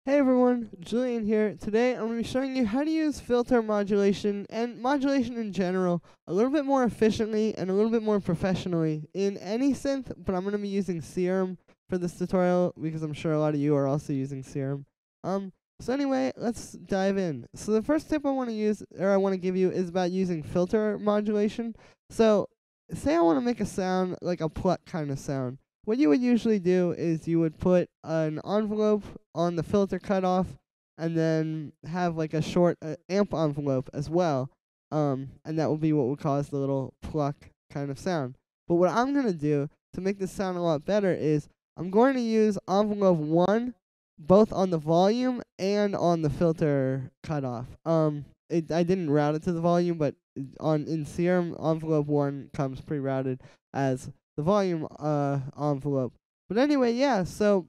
Hey everyone, Julian here. Today I'm going to be showing you how to use filter modulation and modulation in general a little bit more efficiently and a little bit more professionally in any synth, but I'm going to be using Serum for this tutorial because I'm sure a lot of you are also using Serum. So anyway, let's dive in. So the first tip I want to give you is about using filter modulation. So say I want to make a sound like a pluck kind of sound. What you would usually do is you would put an envelope on the filter cutoff and then have like a short amp envelope as well. And that will be what would cause the little pluck kind of sound. But what I'm going to do to make this sound a lot better is I'm going to use envelope 1 both on the volume and on the filter cutoff. I didn't route it to the volume, but in Serum, envelope 1 comes pre-routed as the volume envelope. But anyway, yeah, so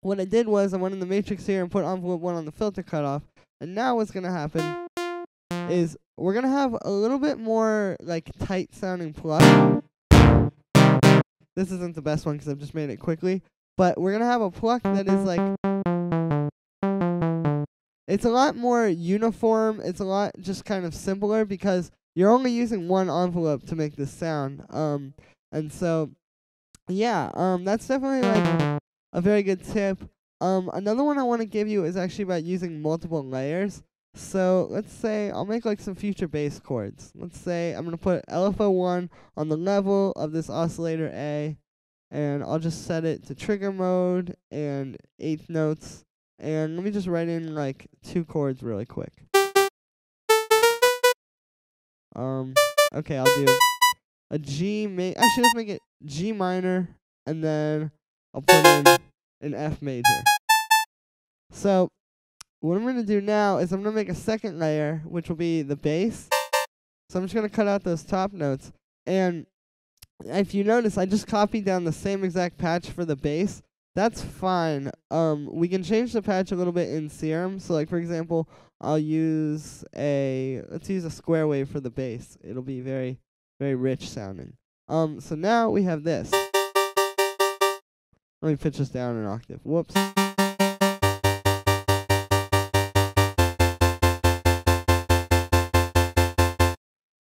what I did was I went in the matrix here and put envelope 1 on the filter cutoff. And now what's going to happen is we're going to have a little bit more like tight sounding pluck. This isn't the best one because I've just made it quickly. But we're going to have a pluck that is like, it's a lot more uniform. It's a lot just kind of simpler because you're only using one envelope to make this sound. And so, yeah, that's definitely like a very good tip. Another one I want to give you is actually about using multiple layers. So let's say I'll make like some future bass chords. Let's say I'm going to put LFO1 on the level of this oscillator A, and I'll just set it to trigger mode and eighth notes. And let me just write in like 2 chords really quick. Okay, I'll do a G actually, let's make it G minor, and then I'll put in an F major. So what I'm going to do now is I'm going to make a second layer, which will be the bass. So I'm just going to cut out those top notes. And if you notice, I just copied down the same exact patch for the bass. That's fine. We can change the patch a little bit in Serum. So like, for example, let's use a square wave for the bass. It'll be very, very rich sounding. So now we have this. Let me pitch this down an octave. Whoops.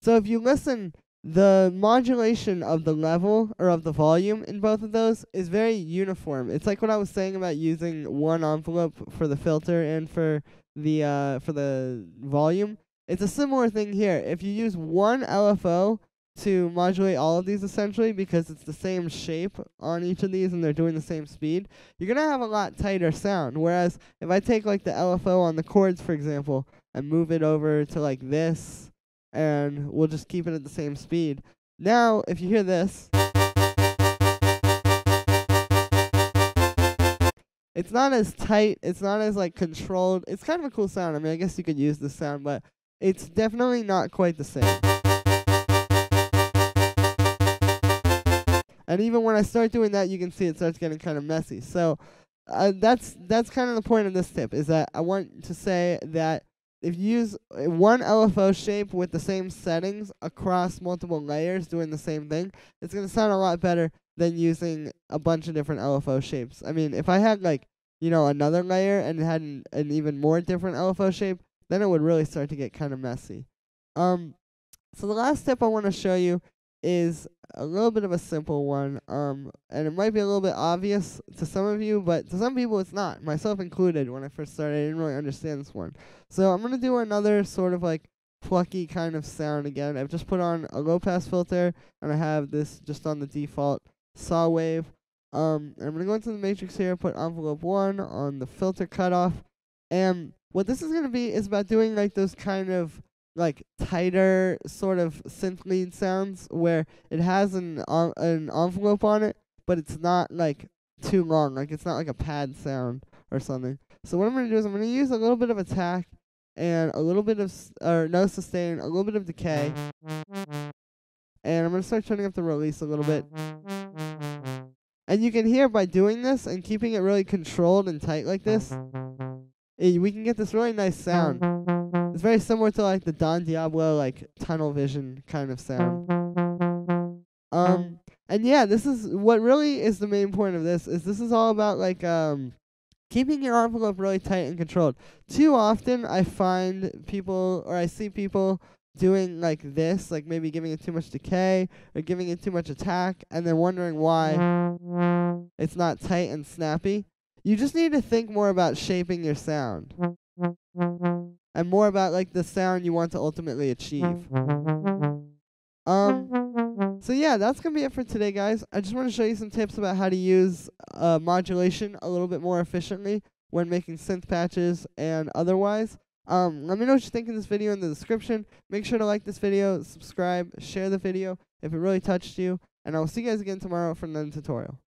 So if you listen, the modulation of the level or of the volume in both of those is very uniform. It's like what I was saying about using one envelope for the filter and for the volume. It's a similar thing here. If you use one LFO to modulate all of these essentially, because it's the same shape on each of these and they're doing the same speed, you're going to have a lot tighter sound. Whereas if I take like the LFO on the chords, for example, and move it over to like this, and we'll just keep it at the same speed. Now, if you hear this, it's not as tight, it's not as like controlled. It's kind of a cool sound. I mean, I guess you could use this sound, but it's definitely not quite the same. And even when I start doing that, you can see it starts getting kind of messy. So that's kind of the point of this tip, is that I want to say that if you use one LFO shape with the same settings across multiple layers doing the same thing, it's going to sound a lot better than using a bunch of different LFO shapes. I mean, if I had like, another layer and it had an even more different LFO shape, then it would really start to get kind of messy. So the last tip I want to show you is a little bit of a simple one, and it might be a little bit obvious to some of you, but to some people it's not, myself included. When I first started, I didn't really understand this one. So I'm going to do another sort of like plucky kind of sound again. I've just put on a low-pass filter, and I have this just on the default saw wave. I'm going to go into the matrix here, put envelope 1 on the filter cutoff, and what this is going to be is about doing like those kind of like tighter sort of synth lead sounds where it has an envelope on it, but it's not like too long, like it's not like a pad sound or something. So what I'm going to do is I'm going to use a little bit of attack and a little bit of no sustain, a little bit of decay, and I'm going to start turning up the release a little bit. And you can hear by doing this and keeping it really controlled and tight like this, we can get this really nice sound. It's very similar to like the Don Diablo like tunnel vision kind of sound. And yeah, this is what really is the main point of this. This is all about like keeping your envelope really tight and controlled. Too often I find people, or I see people doing like this, like maybe giving it too much decay or giving it too much attack, and then wondering why it's not tight and snappy. You just need to think more about shaping your sound and more about like the sound you want to ultimately achieve. So yeah, that's gonna be it for today, guys. I just want to show you some tips about how to use modulation a little bit more efficiently when making synth patches and otherwise. Let me know what you think in this video in the description. Make sure to like this video, subscribe, share the video if it really touched you, and I will see you guys again tomorrow for another tutorial.